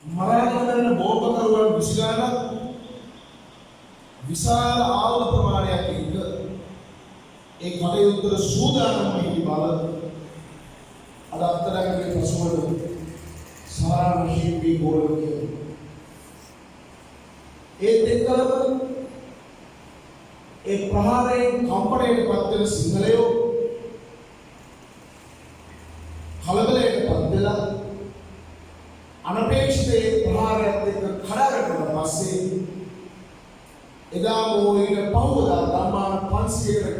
මරාගෙන කරන බෝම්බකරුවන් විශ්ගාන විශාල ආයුධ ප්‍රමාණයක් එක්ක ඒ කටයුත්තට සූදානම් වෙන්න බව අද අත්දැකීමේ පසුබිම සාරාංශිකී ගෝලකයේ ඒ දෙකම ඒ ප්‍රහාරයෙන් කම්පණයට පත් වෙන සිංහලයෝ කලබලයට පත් වෙලා අනපේක්ෂිත ඒ ප්‍රහාරයත් එක්ක කඩාවැටුණා පස්සේ එදා මොහොතේ පහවදා ගම්මාන 500කට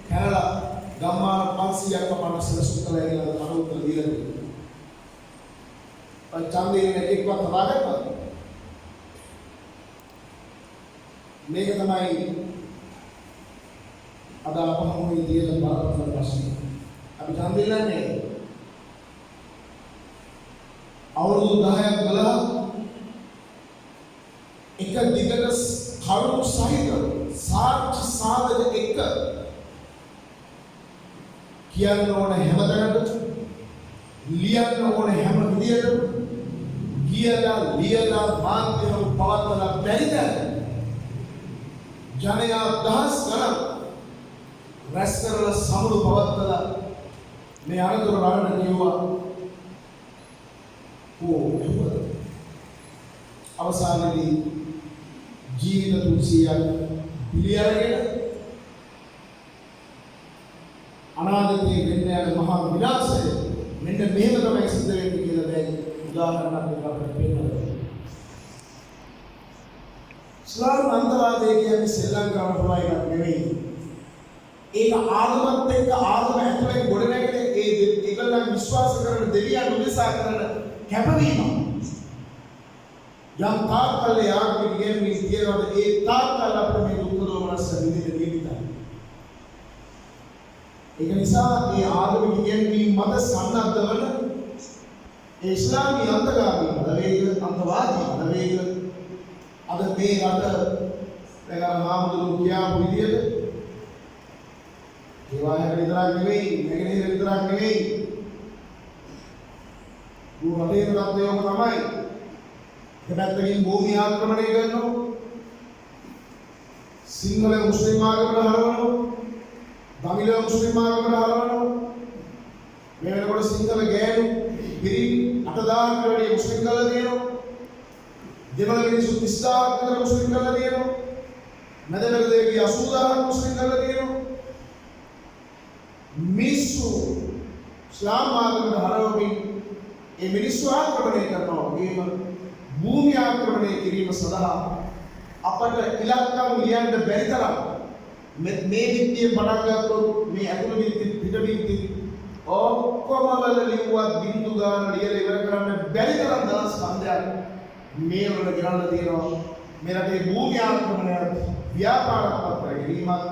කැරලා ගම්මාන 500ක් පමණ සලසුකලා කියලා කරුත්තර දීලා තියෙනවා. ඡන්දේ එකෙක්වත් හදාගත්තා. මේක තමයි අද අපහමුවේ තියෙන බරපතල ප්‍රශ්නේ. අපි ඡන්දේ නන්නේ අවුරුදු 10ක් ගලලා එක දිගට කරුණු සහිත සාක්ෂි සාධක එක කියන්න ඕන හැමතැනට ලියන්න ඕන හැම විදියටම කියලා ලියලා මාධ්‍යවල පවත්වලා බැරිද ජනයා දහස් ගණන් රැස් කරලා සමුළු පවත්වලා මේ අරතුරු රවණ කියුවා අවසානයේදී ජීවිත 300ක් පිළිඅරගෙන අනාගතයේ වෙන්න යන මහා විනාශය මෙන්න මෙහෙම තමයි සිද්ධ වෙන්නේ කියලා දැන් උදාහරණයක් අපිට පෙන්නනවා. ඉස්ලාම් අන්තවාදය කියන්නේ ශ්‍රී ලංකාවට ප්‍රමාණයක් නෙවෙයි. ඒක ආගමත් එක්ක ආගම ඇතුලේ ගොඩනැගෙන ඒගොල්ලන් විශ්වාස කරන දෙවියන් උදෙසා කරන කැපවීම. යම් තාක්කල් යාග්මික ගෙම්මි කියනවාද ඒ තාක්කල් අපිට මේ දුක් දෝමනස්ස විඳින්න ජීවිතය. ඒක නිසා මේ ආගමික ගෙම්මි මත සන්නද්ධ වන ඒ ඉස්ලාමීය අන්තගාමී බලවේග අන්තවාදී බලවේග අද මේ රට දැන් ආමුදුරු කියාපු විදියට ඒවායක විතරක් නෙවෙයි නැගෙනහිර විතරක් නෙවෙයි රටේ තත්ත්වයම තමයි. එකපැත්තකින් භූමි ආක්‍රමණය කරනවා සිංහල මුස්ලිම් ආගමකට හරවනවා දමිළ මුස්ලිම් ආගමකට හරවනවා මේ වෙනකොට සිංහල ගෑනු පිරි 8000කට වැඩි මුස්ලිම් කරලා තියෙනවා දෙමළ මිනිස්සු 30000ක් විතර මුස්ලිම් කරලා තියෙනවා මැදපෙළ දෙවියන් 80000ක් මුස්ලිම් කරලා තියෙනවා මිනිස්සු ඉස්ලාම් ආගමකට හරවමින් ඒ මිනිස්සු ආක්‍රමණය කරනවා වගේම භූමි ආක්‍රමණය කිරීම සඳහා අපට ඉලක්කම් ලියන්න බැරි තරම් මේ විද්‍යාවේ පටන් ගත්තොත් මේ අතුරු විද්‍ය පිට විද්‍ය ඔක්කොම වල ලියුවත් බින්දු ගාන ලියලා ඉවර කරන්න බැරි තරම් දවස් සංඛ්‍යාවක් මේ වල ගණන්ලා තියෙනවා. මේ රටේ භූමි ආක්‍රමණය ව්‍යාපාරයක් කිරීමක්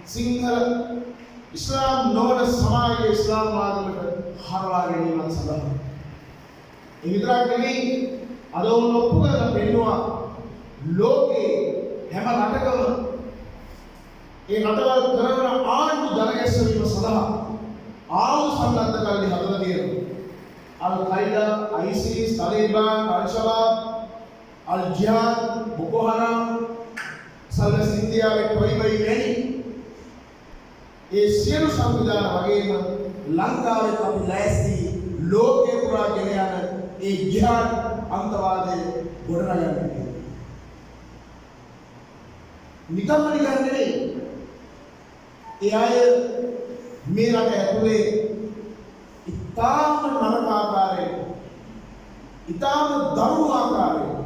සිංහල ඉස්ලාම් නොවන සමාජයේ ඉස්ලාම් ආගමකට හරවා ගැනීමක් සඳහා ඒ විතරක් නෙවෙයි අද උන් ඔප්පු කරලා පෙන්නවා ලෝකේ හැම රටකම ඒ රටවල් කරන ආණ්ඩු දරගැස්වීම සඳහා ආයුධ සන්නද්ධ කරලා හදලා තියෙනවා. අල් කයිඩා, ISIS, තාලිබාන්, අල්-ශබාබ්, අල් ජිහාද්, බොකෝ හරාම්, සල්ලස් ඉන්දියාවේ කොයිබයි වැනි ඒ සියලු සංවිධාන වගේම ලංකාවේ අපි ලෑස්ති ලෝකේ පුරා ගෙන යන ඒ ජිහාද් අන්තවාදයේ ගොඩනගන්නේ. නිකම්ම නිකන් නෙවෙයි. ඒ අය මේ රට ඇතුලේ ඉතාම නරක ආකාරයෙන්, ඉතාම දරුණු ආකාරයෙන්,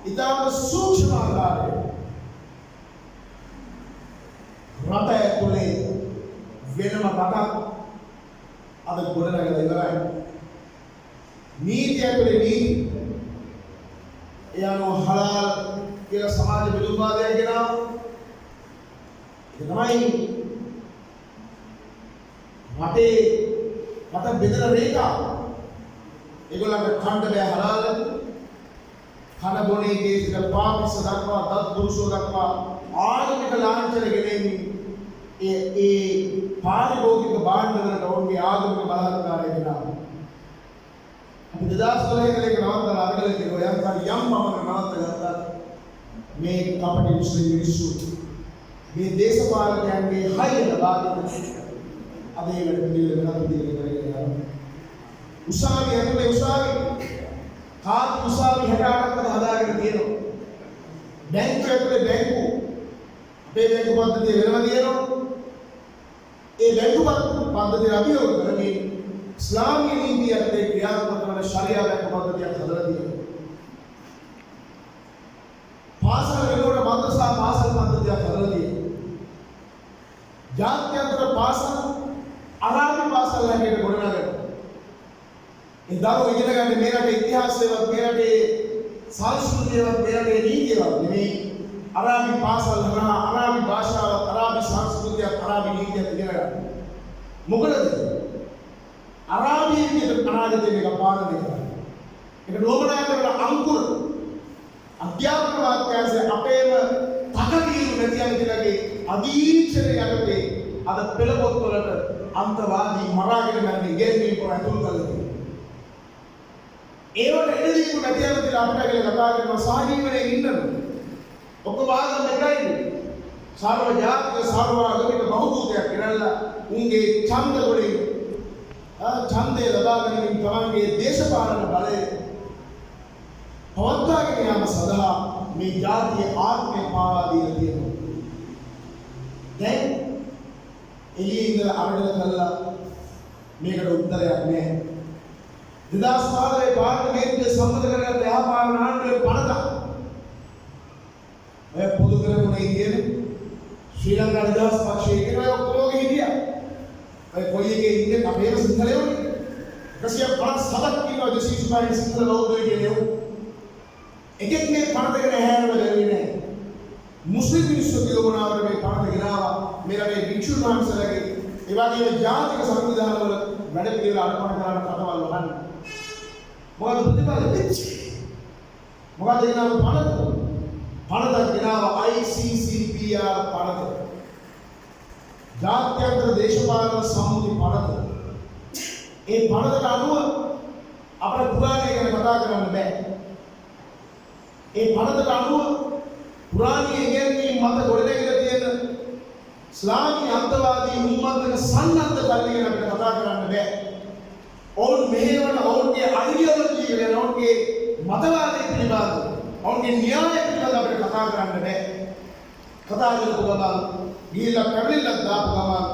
ඉතාම සූක්ෂම ආකාරයෙන් රට ඇතුලේ වෙනම රටක් අද ගොඩනගලා ඉවරයි. නීති ඇතුලේ නීති එයාම හලාල් කියලා සමාජ බෙදුම්වාදයක් ගෙනාවා. ඒක තමයි රට බෙදන රේඛාව. ඒගොල්ලන්ට ඛණ්ඩ බෑ හලාල්. කන බොනේ කේසික පාපිස දක්වා දත් පුරුෂෝ දක්වා ආගමික ලාංඡන ගෙනෙමින් ඒ පාරිභෝගික භාණ්ඩ වලට ඔවුන්ගේ ආගමික බලහත්කාරය ගෙනාවා. අපි 2012 කලේ නවත්තලා අරගෙන ගිහුවා යම් යම් පමණක නවත්ත ගත්තා මේ කපටි මුස්ලිම් මිනිස්සු මේ දේශපාලකයන්ගේ හයිය ලබාගෙන අද ඒ වැඩ පිළිවෙල වෙනත් විදිහකට කරගෙන යනවා. උසාවි ඇතුලේ උසාවි කාත් උසාවි 68ක්ද හදාගෙන තියෙනවා. බැංකු ඇතුලේ බැංකු අපේ බැංකු පද්ධතිය වෙනම තියෙනවා. ඒ බැංකු පද්ධතිය අභියෝග කරමින් ඉස්ලාමීය නීතිය ඇතුලේ ක්‍රියාත්මක වන ශරියා බැංකු පද්ධතියක් හදලා තියෙනවා. පාසල් වෙනකොට මද්රසා පාසල් පද්ධතියක් හදලා තියෙනවා. ජාත්‍යන්තර පාසල් අරාබි පාසල් හැටියට ගොඩනගනවා. ඒ දරුවෝ ඉගෙන ගන්න මේ රටේ ඉතිහාසයවත් මේ රටේ සංස්කෘතියවත් මේ රටේ නීතියවත් නෙමෙයි අරාබි පාසල් හරහා අරාබි භාෂාවත් අරාබි සංස්කෘතියත් අරාබි නීතියත් ඉගෙන ගන්න. මොකද අරාබි විදිහට අනාගතේ මේක පාලනය කරනවා. ඒක නෝමනා කරන අංකුර අධ්‍යාපන වාක්‍යයන්සේ අපේම තකතිරු නැති අන්තිලගේ අධීක්ෂණය යටතේ අද පෙළ පොත්වලට අන්තවාදී මරාගෙන මැරෙන ඉගෙනීම් කර ඇතුළු කරලා තියෙනවා. ඒවට එළදීපු නැති අන්තිල අපිට කියලා කතා කරනවා සාජීවනයේ ඉන්නද ඔක්කොම ආගම් එකයිද සර්ව ජාතික සර්වාගමික බහුබූතයක් කියලා උන්ගේ ඡන්ද වලින් ඡන්දේ ලබා ගැනීම තමන්ගේ දේශපාලන බලය පවත්වාගෙන යාම සඳහා මේ ජාතිය ආත්මය පාවා දීලා තියෙනවා. දැන් එළියේ ඉඳලා අරගෙන කළා මේකට උත්තරයක් නැහැ. 2015 පාර්ලිමේන්තුවේ සම්මත කරගත්ත යහපාලන ආණ්ඩුවේ පනත ඔය පොදු කරමුනේ කියන්නේ ශ්‍රී ලංකා නිදහස් පක්ෂයේ කියන ඔය ඔක්කොම හිටියා. ඔය කොයි එකේ ඉන්නේ අපේම සිංහලයෝ 157ක් ඉන්නවා 225 සිංහල බෞද්ධයෝ කියන්නේ. එකෙක් මේ පනතගෙන හැරෙන්න බැරි නෑ. මුස්ලිම් මිනිස්සු කියවනාවට මේ පනත ගෙනාවා. මේ රටේ වික්ෂුන් වහන්සේලාගේ ඒ වගේම ජාතික සංවිධානවල වැඩ පිළිවෙල අනුමත කරන කතාවල් වහන්න. මොකද ප්‍රතිඵල දෙන්නේ? මොකද ගෙනාව පනත? පනත ගෙනාව ICCPR පනත. ජාත්‍යන්තර දේශපාලන සම්මුති පනත. ඒ පනතට අනුව අපේ පුරාණය ගැන කතා කරන්න බෑ. ඒ පනතට අනුව පුරාණීය ඉගැන්වීම් මත ගොඩනැගිලා තියෙන ඉස්ලාමීය අන්තවාදී උම්මතක සන්නද්ධ කල්ලි ගැන අපිට කතා කරන්න බෑ. ඔවුන් මෙහෙවන ඔවුන්ගේ අයිඩියොලොජි ගැන ඔවුන්ගේ මතවාදය පිළිබඳව ඔවුන්ගේ න්‍යාය පිළිබඳව අපිට කතා කරන්න බෑ. කතා කරපු ගමන් ගිහිල්ලා පැමිණිල්ලක් දාපු ගමන්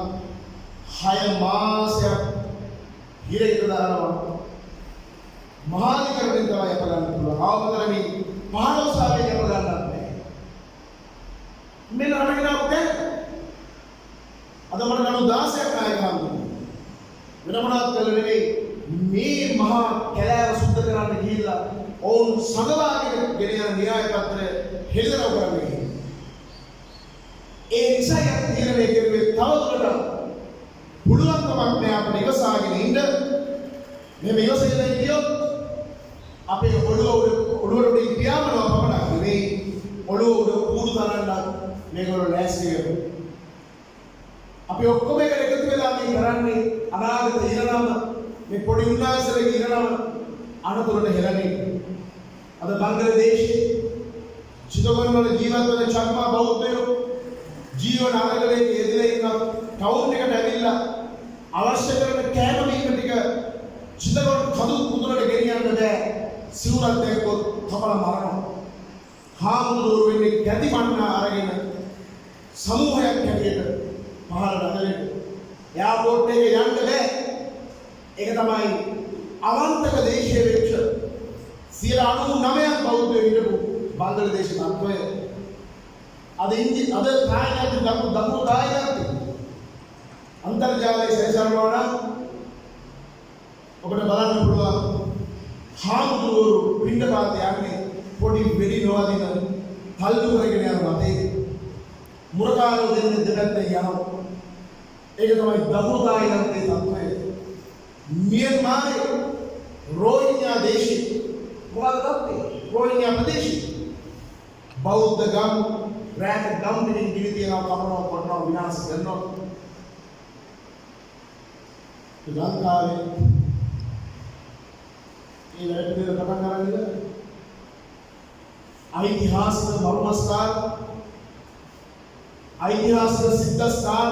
6 මාසයක් හිරේට දානවා. මහාධිකරණයෙන් තමයි අප ගන්න පුළුවන්. ආවතරමින් මහානෝසාවේ යන ගන්නත් නැහැ. මෙන්න අරගෙන ආවද? අද මට ගණු 16ක් ආයෙ වෙන මොනවත් කළ නෙවෙයි මේ මහා කැලෑව සුද්ධ කරන්න ගිහිල්ලා ඔවුන් සංගවාගෙන ගෙන යන න්‍යාය පත්‍රය හෙළිදරව් කරන්නේ. ඒ නිසා යන තීරණය කෙරුවේ තවදුරටත් පුළුවන්කමක් නෑ අපිට ඉවසාගෙන ඉන්න. මේ ඉවසෙන්නේ කියොත් අපේ ඔළුවට උඩින් පියාඹනවා පමණක් නෙවෙයි ඔළුව උඩ කූරු තරන්නත් මේගොල්ලෝ ලෑස්ති වෙනවා. අපි ඔක්කොම එකට එකතු වෙලා මේ කරන්නේ අනාගත ඉරණම මේ පොඩි උන්නාසලගේ ඉරණම අනතුරට හෙළන්නේ. අද බංග්ලාදේශයේ චිතගොන් වල ජීවත් වෙන චක්මා බෞද්ධයෝ ජීවන අරගලේ යෙදලා ඉන්න ටවුන් එකට ඇවිල්ලා අවශ්‍ය කරන කෑම බීම ටික චිතගොන් කඳු කුදුරට ගෙනියන්න බෑ. සිවුරක් දැක්කොත් කපලා මරනවා. හාමුදුරුවෝ වෙන්නේ ගැති මන්නා අරගෙන සමූහයක් හැටියට පහළ නගරෙට එයාපෝට් එකේ යන්න බෑ. ඒක තමයි අවන්තක දේශයේ වෙච්ච 99% බෞද්ධයෝ හිටපු බංග්ලාදේශ තත්ත්වය. අද තායිලන්තේ දකුණු තායිලන්තේ අන්තර්ජාලයේ සැරිසරනවා නම් ඔබට බලන්න පුළුවන් හාමුදුරුවෝ පින්ඩපාත යන්නේ පොඩි වෙඩි නොවදින තල්ලු කරගෙන යන මතේ මුරකාරෝ දෙන්නේ දෙපැත්තේ යනවා. ඒක තමයි දකුණු තායිලන්තයේ තත්ත්වය. මියන්මාරේ රෝහින්ග්‍යා දේශේ මොකද තත්ත්වය? රෝහින්ග්‍යා ප්‍රදේශේ බෞද්ධ ගම් රැට ගම් දෙනින් දිවි තියනවා කපනවා කොටනවා විනාශ කරනවා. ලංකාවේ ඒ වැඩ පිළිවෙල පටන් ගන්න ඉඳලා ऐतिहासिक मर्मस्थान, ऐतिहासिक सिद्धस्थान,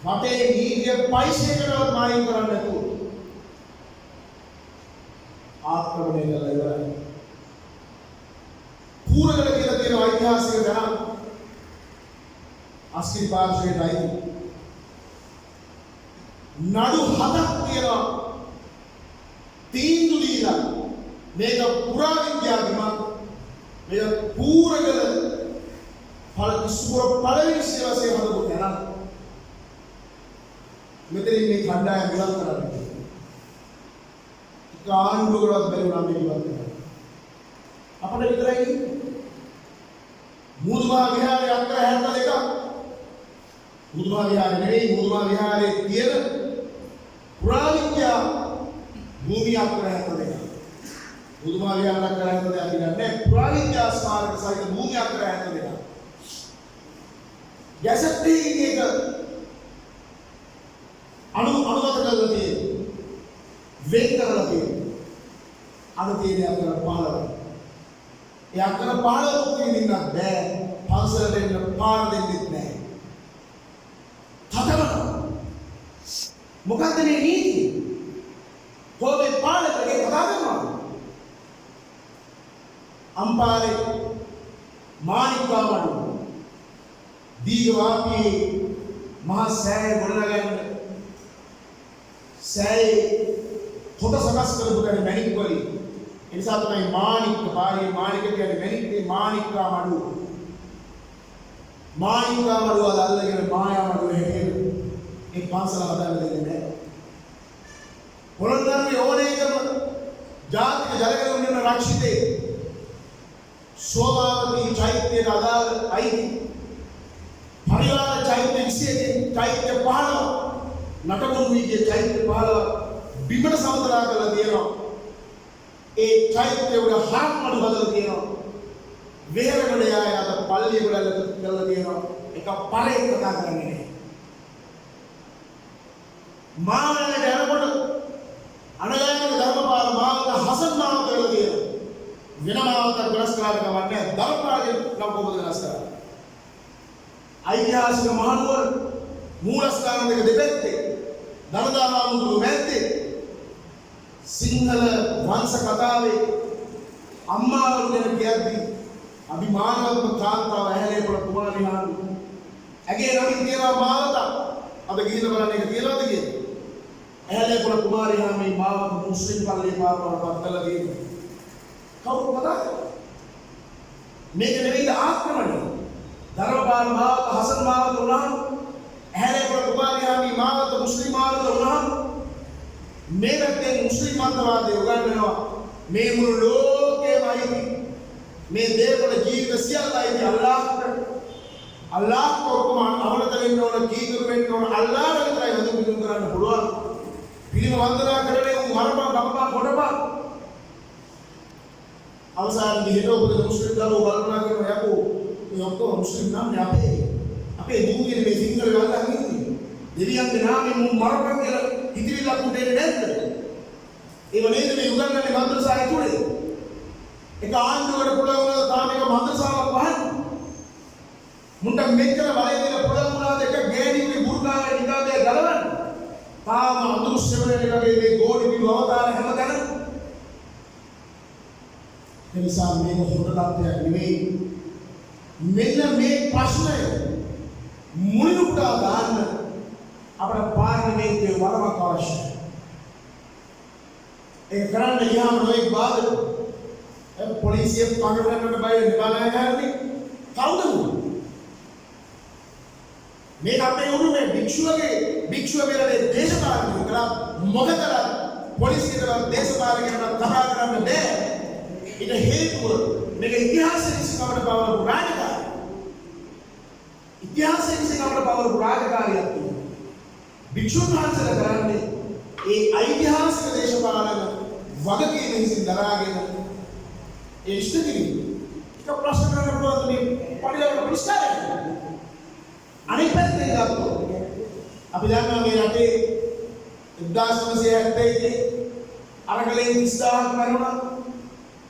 मटे नीतिय पैसे करवत माई करने को आक्रमण करने लगा है। पूरा लगे लगे लो ऐतिहासिक जहाँ अस्सी बार से ढाई नाडु हतक तेरा तीन दुनिया मेरा पूरा विज्ञान मेरा पूरा गलत फल किसको पढ़ने सेवा से हमें तो कहना मित्री में खंडा है मिलन कराने कान डोगरा मेरे नाम में बात है अपने इधर ही मूलवा विहार यात्रा है तो देखा मूलवा विहार नहीं मूलवा विहार एक तीर पुरानी क्या भूमि यात्रा है तो देखा मूलवा विहार यात्रा है तो देखा ने पुरानी क्या स्मारक साइट भूमि यात्रा है तो देखा जैसे तीन एक अनुमत कर लेते वेग कर लेते आदते ने अपना पाला यात्रा पाला तो तीन दिन ना बे फांसल दिन ना पार दिन इतने था मुकादमे नीति होवे पाला करके पता करना अंपारे मानिका माडू दीगवापी महासैय गुणनगन सैय थोड़ा सकस कर बुकाने मैनिक कोली इंसान तो मैं मानिक बारी मानिक के लिए मैनिक के मानिक का माडू वाला अल्लाह के माया माडू है एक 5 साल बता देते हैं पुरंदर में होने जब जात के जलगे उन्होंने राक्षिते शोभावती चैत्य आधार आई परिवार चैत्य विषय चैत्य पहाड़ नटभूमि के चैत्य पहाड़ बिमड़ समुद्र का लदियो एक चैत्य उड़ा हाथ मड बदल दियो वेर गड़े आया तो पल्ली उड़ा लदियो एक परे कथा करने मावने जनपद अनगायन धर्मपाल मावत हसन मावत लदियो विनमावत पुरस्कार का वन्ने धर्मराज नवको पुरस्कार ऐतिहासिक महानुवर मूलस्थान के दिव्यते दरदारामुदु वेत्ते सिंहल वंश कथावे अम्मा ने कहती अभिमानवत कांता वहले पर कुमारी हान अगे रवि तेरा मावता अब गीत बनाने के तेरा दिए अहले पर कुमारी हान में मावत मुस्लिम पल्ले पार पर बदल दिए कब पता मेरे नहीं आक्रमण धर्मपाल मावत हसन मावत उन्हान अहले पर कुमारी हान में मावत मुस्लिम मावत उन्हान मेरे के मुस्लिम मंत्रवादी उगाड़ने में मुल्लोके मायी में देवल जीवित सियाला इधर अल्लाह को कुमार अवनतलें नोना कीगुरुवें नोना अल्लाह ने इतना यदु बिजुंगरान बुलवान फिल्म वंदना करने वो मरपा बप्पा फोटोपा अवसार दिहेलो बुद्ध मुस्लिम दारो वरना करो या को तो मुस्लिम नाम ने आपे दूरी में सिंगल वाला नहीं दिव्यांग नाम में मरपा के इतनी लाखों देने नहीं ये वनेद में युगल में मद्रसा है थोड़े एक आंधु का पुला उन्हें ताने का मद्रसा वाला पहन मुंडा मेचला वाले दिन पुला उन्हें देखा गैरी की बुर्का में निकाल दे गलवन ताम अदृश्य में निकाल दे गोड़ की लौटा है हम कहना इंसान में होता है निवे मेरे में प्रश्न है मुनिरुटा दान अपना पार में के वाला काश एक कारण यहाँ हम एक बात पुलिस ये कांग्रेस में भाई निकाला है नहीं काउंटर मैं अपने उन्हों में भिक्षु मेरा देश पार में करा मगर करा पुलिस की तरफ देश पार के तरफ कहा करा में दे इधर हेतु मेरे इतिहास से किसी का अपना पावर बुराई का इतिहास से किसी का अपना पावर बुराई का यात्री भिक्षु मान से लगाने एक ऐतिहासिक देश पालन वगकी नहीं सिंदरागे ये स्थिति इसका प्रश्न करने पर तो नहीं पढ़ने वाला पुलिस है अनेक बार नहीं जातो अभी जाना मेरा के दास में से हटते ही अरगले इंसान करना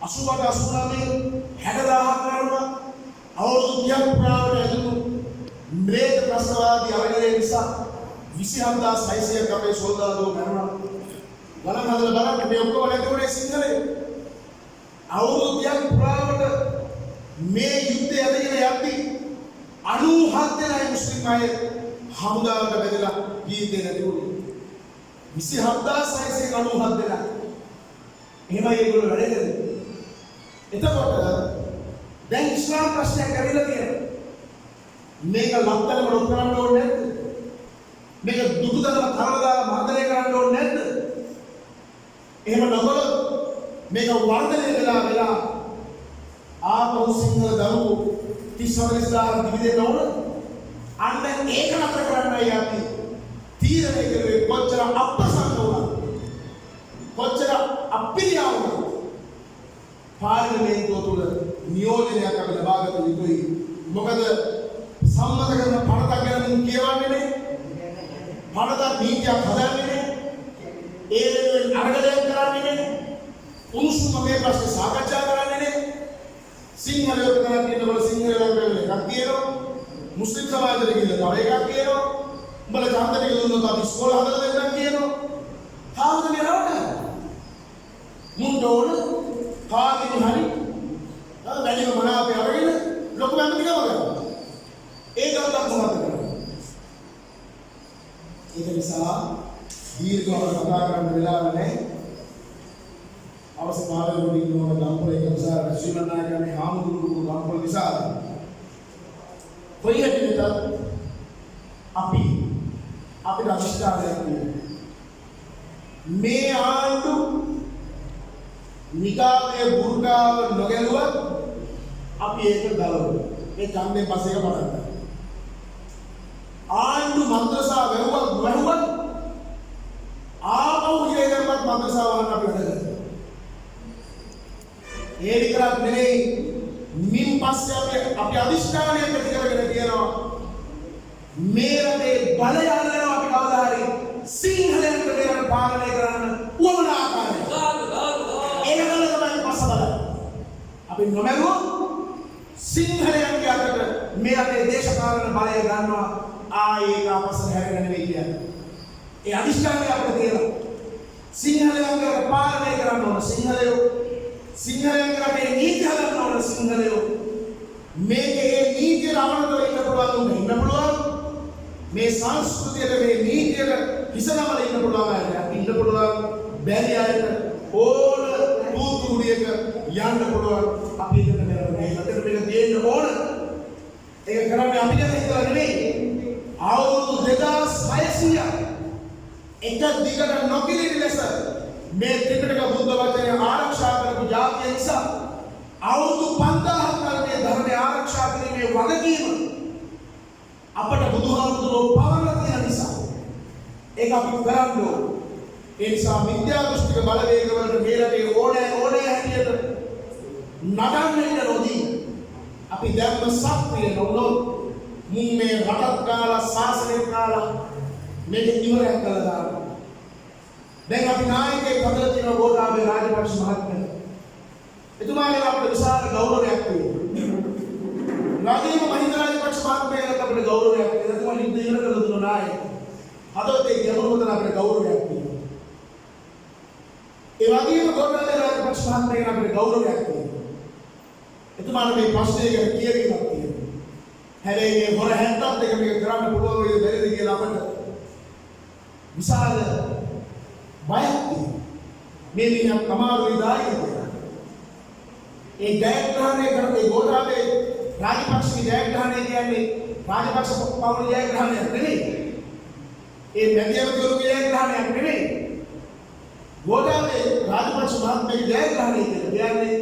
89 60,000ක් කරනවා අවුරුදු 30ක් පුරාවට ඇතුළු මේක ප්‍රශ්නවාදී අරගලේ නිසා 27600ක් අපේ සොල්දාදුවෝ මැරුණා. ගණන් හදලා බලන්න මේ ඔක්කොම නැතිවනේ සිංහලේ. අවුරුදු 30ක් පුරාවට මේ යුද්ධය ඇදගෙන යද්දී 97 දෙනායි මුස්ලිම් අය හමුදාවට බෙදලා ජීවිතේ නැතිවුනේ. 27697 දෙනා. එහෙමයි ඒගොල්ලෝ වැඩ කරන්නේ. එතකොට දැන් ඉස්ලාම් ප්‍රශ්නයක් ඇවිල්ලා තියෙනවා. මේක ලක්තලම රොක් කරන්න ඕනේ නැද්ද? මේක දුකදම තරවදාලා මර්ධනය කරන්න ඕනේ නැද්ද? එහෙම නොකළොත් මේක වර්ධනය වෙලා ආපහු සිංහල දරුවෝ 30,000 දිවිදෙන්න ඕන. අන්න ඒක නතර කරන්නයි අපි තීරණය කළේ. කොච්චර අප්‍රසන්න වුණා, කොච්චර අපිරියා වුණා, පාර්ලිමේන්තුව තුළ නියෝජනයක් අපි ලබාගත යුතුයි. මොකද සම්මත කරන පනතක් ගැන මුන් කියවන්නේ නේ, පනතක් නීතියක් හදන්නේ නේ, ඒ වෙනුවෙන් අරගලයක් කරන්නේ නේ, උණුසුම මේ ප්‍රශ්නේ සාකච්ඡා කරන්නේ නේ. සිංහලයෝ කරලා තියෙනකොට සිංහලයෝ වෙන්නේ එකක් කියනවා, මුස්ලිම් සමාජයට ගිහිල්ලා තව එකක් කියනවා, උඹලා ඡන්දෙට ගිහුනොත් අපි ඉස්කෝල හදලා දෙන්නම් කියනවා. කාවුද මේ රවටන්නේ? මුන්ට ඕන කාගෙන් හරි වැඩිම මනාපය අරගෙන ලොකු බැඳිකම ගන්නවා. ඒකවත් මොකද කරන්නේ? ඒක නිසා දීර්ඝව කතා කරන්න වෙලාව නැහැ. අවශ්‍ය පාරවල් ඉන්නවන ගම්පොල එක නිසා ශ්‍රීමන් නායකයන්ගේ හාමුදුරුවෝ ගම්පොල නිසා කොයි හැටියට අපිට අනිෂ්ඨානයක් තියෙනවා. මේ ආණ්ඩු නිකාබේ බුර්කාව නොගැලුවත් අපි ඒක ගලවමු. මේ ඡන්දේ පස්සේ එක පටන් ගන්න. ආණ්ඩු මද්‍රසා වැහුවත් ආපහු ඉරේකරපත් මද්‍රසා වහන්න අපි වැඩ කරනවා. ඒ විතරක් නෙවෙයි, මින් පස්සේ අපි අදිෂ්ඨානය ප්‍රති කරගෙන තියෙනවා මේ රටේ බලය අල්ලනවා අපි කවදා හරි සිංහලයන්ට මේ රට පාලනය කරන්න උවමන ආකාරයට. ඒක තමයි පස්සබල. අපි නොමැරුවොත් සිංහලයන්ගේ අතට මේ රටේ දේශපාලන බලය ගන්නවා. ආයේ අපසර හැරෙන්න නෙවෙයි කියන්නේ. ඒ අදිෂ්ඨානය අපිට තියෙනවා. සිංහලයන්ගේ පාලනය කරන්න ඕන සිංහලයන්ගේ රටේ නීති හදන්න ඕන සිංහලයෝ. මේකේ නීතිය රවණතව ඉන්න පුළුවන් ඉන්න පුළුවන්. මේ සංස්කෘතියට මේ නීතියට හිසනවල ඉන්න පුළුවන් අයට ඉන්න පුළුවන්. බැරි අයට ඕන තූතුඩියක යන්න පුළුවන්. අපි ඉන්න මේ රටේ මේක දෙන්න ඕන. ඒක කරන්නේ අපි ගැන හිතලා නෙවෙයි. අවුරුදු 2600 එක දිගට නොකිලින ලෙස මේ ත්‍රිපිටක බුද්ධ වචනය ආරක්ෂා කරපු ජාතිය නිසා අවුරුදු 5000ක් කලේ ධර්මය ආරක්ෂා කිරීමේ වගකීම අපට බුදුහාමුදුරුවෝ පවරලා තියෙන නිසා ඒක අපි කරන්න ඕන. ඒ නිසා විද්‍යා දෘෂ්ටික බලවේග වලට මේ රටේ ඕනෑ හැටියට නටන්න නොදී අපි ධර්ම සත්‍යය නොවුනොත් මුන් මේ රටත් කාලා ශාසනය කාලා මේක ඉවරයක් කළා දානවා. දැන් අපි නායකයෙක් හදලා තියෙන ගෝඨාභය රාජපක්ෂ මහත්මයා. එතුමාගේ අපිට විශාල ගෞරවයක් තියෙනවා. රාජීව මහින්ද රාජපක්ෂ මහත්මයාට අපිට ගෞරවයක් තියෙනවා. එතුමා නිද්ද ඉවර කළ දුන්න නායක. හදවතේ ගැඹුරුමතන අපිට ගෞරවයක් තියෙනවා. ඒ වගේම ගෝඨාභය රාජපක්ෂ මහත්මයාට අපිට ගෞරවයක් තියෙනවා. එතුමාට මේ ප්‍රශ්නය ගැන කියවීමක් තියෙනවා. හැබැයි මේ හොර 72 මේක කරන්න පුළුවන් වේද බැරිද කියලා අපිට විශාල බයක් තියෙනවා. මේ මිනිහා අමාරුයි දායක කියලා. ඒ ජයග්‍රහණය කරන ඒ ගෝඨාභය රාජපක්ෂගේ ජයග්‍රහණය කියන්නේ රාජපක්ෂ පවුලේ ජයග්‍රහණයක් නෙවෙයි. ඒ මැදිහත්වරුගේ ජයග්‍රහණයක් නෙවෙයි. ගෝඨාභය රාජපක්ෂ මහත්මයාගේ ජයග්‍රහණය කියන්නේ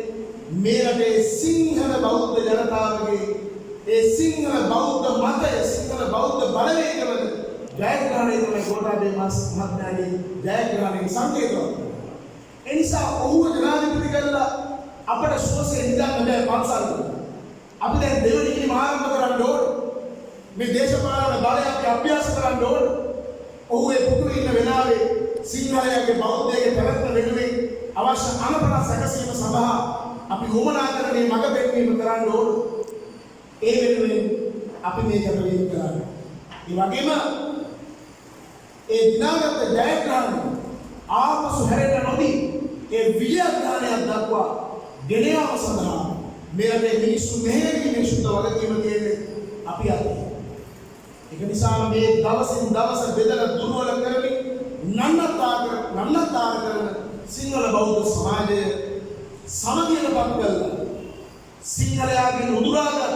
මේ රටේ සිංහල බෞද්ධ ජනතාවගේ ඒ සිංහල බෞද්ධ මතය සිංහල බෞද්ධ බලවේගවල ජයග්‍රහණය තමයි ගෝඨාභය මහත්මයාගේ ජයග්‍රහණයේ සංකේතයක්. ඒ නිසා ඔහුව ජනාධිපති කරලා අපට සුවසේ හිතන්න බෑ පන්සල්. අපි දැන් දෙවෙනි ඉනිම ආරම්භ කරන්න ඕන. මේ දේශපාලන බලය අපි අභ්‍යාස කරන්න ඕන. ඔහු ඒ පුදුම ඉන්න වෙලාවේ සිංහලයේ බෞද්ධයේ පැවැත්ම වෙනුවෙන් අවශ්‍ය අනපන සැකසීම සඳහා අපි උවමනා කරන මේ මඟ පෙන්වීම කරන්න ඕන. ඒ වෙනුවෙන් අපි මේ කැපවීම කරන්න. ඒ වගේම ඒ දිනාගත ජයග්‍රහණය ආපසු හැරෙන්න නොදී ඒ විජයග්‍රහණයක් දක්වා ගෙන යාම සඳහා මේ රටේ මිනිස්සු මෙහෙයීමේ සුද්ධ වගකීම තියෙන්නේ අපි අතේ. ඒක නිසා මේ දවසින් දවස බෙදලා දුර්වල කරමින් නන්නත්තර කරන සිංහල බෞද්ධ සමාජය සමගියටපත් කරලා සිංහලයාගේ උදුරාගත්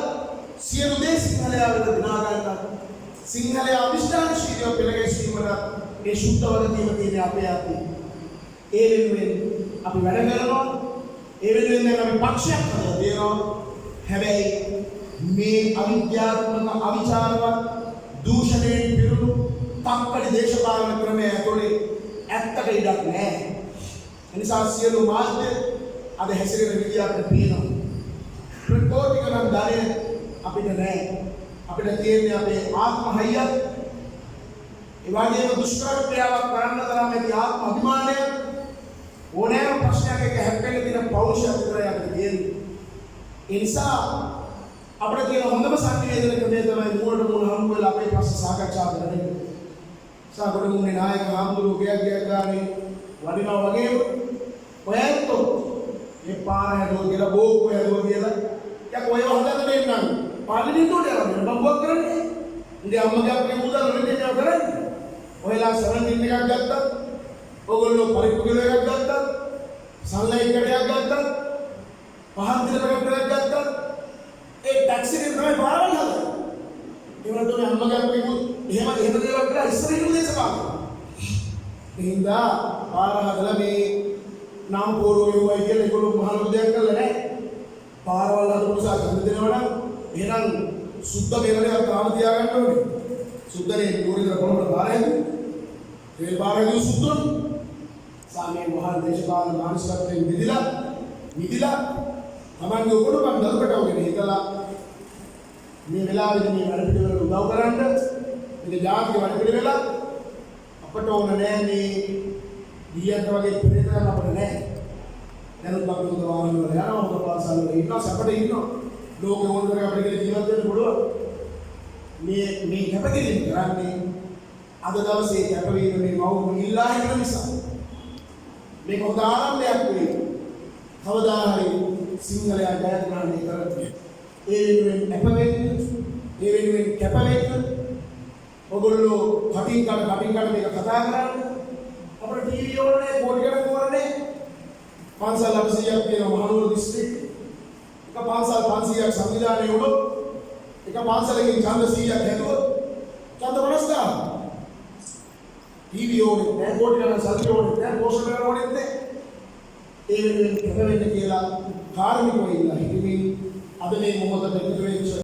සියලු දේ සිංහලයා වෙත දිනා ගන්නත් සිංහලයා අවිෂ්ඨානශීලීව පෙළගැස්වීමට ඒ සුද්ධ වගකීම තියෙන අපේ අතේ. ඒ වෙනුවෙන් අපි වැඩ කරනවා. ඒ වෙනුවෙන් දැන් අපි පක්ෂයක් හදලා දෙනවා. හැබැයි මේ අවිද්‍යාත්මක අවිචාරවත් දූෂණයෙන් පිරුණු තක්කඩි දේශපාලන ක්‍රමය ඇතුලේ ඇත්තට ඉඩක් නැහැ. එනිසා සියලු මාධ්‍ය අද හැසිරෙන විදිය අපිට පේනවා. ප්‍රකෝටික නම් ධනය අපිට නැහැ. අපිට තියෙන්නේ අපේ ආත්ම හයියක්. ඒ වගේම දුෂ්කර ක්‍රියාවක් කරන්න තරම් ඇති ආත්ම අභිමානය ඕනෑම ප්‍රශ්නයක හැප්පෙන්න තියෙන පෞරුෂය විතරයි අපිට තියෙන්නේ. ඒ නිසා අපිට තියෙන හොඳම සංවේදනය ක්‍රමය තමයි මූලට මූල හම්බ වෙලා අපේ ප්‍රශ්න සාකච්ඡා කරන්නේ. සාකච්ඡා මුන්නේ නායක හාමුදුරුවෝ ගියක් ගානේ වඩිනවා වගේම ඔයත් මේ පාර හැදුවා කියලා බෝක්කු හැදුවා කියලා යක් ඔයව හදන්න දෙන්නම් පාර්ලිමේන්තුවට යනවා බම්බුවක් කරන්නේ ඉතින් අම්මගේ අපේ මුදල් වලින් දෙනවා කරන්නේ ඔයලා සරන්දින් එකක් ගත්තා ඕගොල්ලෝ පරිප්පු කිලෝ එකක් ගත්තා සල්ලයි කඩයක් ගත්තා පහන් දින පැකට් එකක් ගත්තා ඒ ටැක්සි එකේ තමයි පාරවල් හදන්නේ ඒවලට මේ අම්මගේ අපේ එහෙම දේවල් කරලා ඉස්සරහින් දේශපාලන හින්දා පාර හදලා මේ නම් පොරෝ යුවයි කියලා ඒගොල්ලෝ මහලු දෙයක් කරලා නැහැ. පාරවල් හදපු නිසා ගන්න දෙනවා නම් එහෙනම් සුද්ධ මේරණයක් තාම තියාගන්න ඕනේ. සුද්ධනේ පොරේ කොළඹ පාරයි. ඒ පාරේ සුද්ධ සාමේ මහල් දේශපාලන මානසිකත්වයෙන් මිදිලා තමන්ගේ උඩුකම් දල්කටවගෙන හිතලා මේ වෙලාවේදී මේ වැඩ පිළිවෙලට උදව් කරන්න මේ ජාතික වැඩ පිළිවෙල අපට ඕන නෑ මේ ගියන්ට වගේ පෙරේතයන් අපිට නෑ. දැනුත් අපි හොඳ වාහන වල යනවා හොඳ පාසල් වල ඉන්නවා සැපට ඉන්නවා. ලෝකෙ හොඳට අපිට කියලා ජීවත් වෙන්න පුළුවන්. මේ කැපකිරීම කරන්නේ අද දවසේ කැපවීම මේ මවුම ඉල්ලා හිටන නිසා. මේක හොඳ ආරම්භයක් වෙයි. කවදා හරි සිංහලයා ජයග්‍රහණය කරගන්න. ඒ වෙනුවෙන් කැපවෙන්න ඔගොල්ලෝ කටින් කඩ මේක කතා කරන්නේ අපේ ටීවී වලනේ පොඩ්කාස්ට් කරන්නේ පන්සල් 800ක් තියෙන මහනුවර දිස්ත්‍රික්ක එක පන්සල් 500ක් සංවිධානය වුණොත් එක පන්සලකින් ඡන්ද 100ක් හැදුවොත් ඡන්ද 50ක් ටීවී වලනේ නැහැ පොඩ්කාස්ට් සල්ලි වලනේ නැහැ පෝෂණ කරන වලනේ නැහැ ඒ වෙනුවෙන් කැපවෙන්න කියලා කාර්මිකව ඉන්න හිතමින් අද මේ මොහොතේ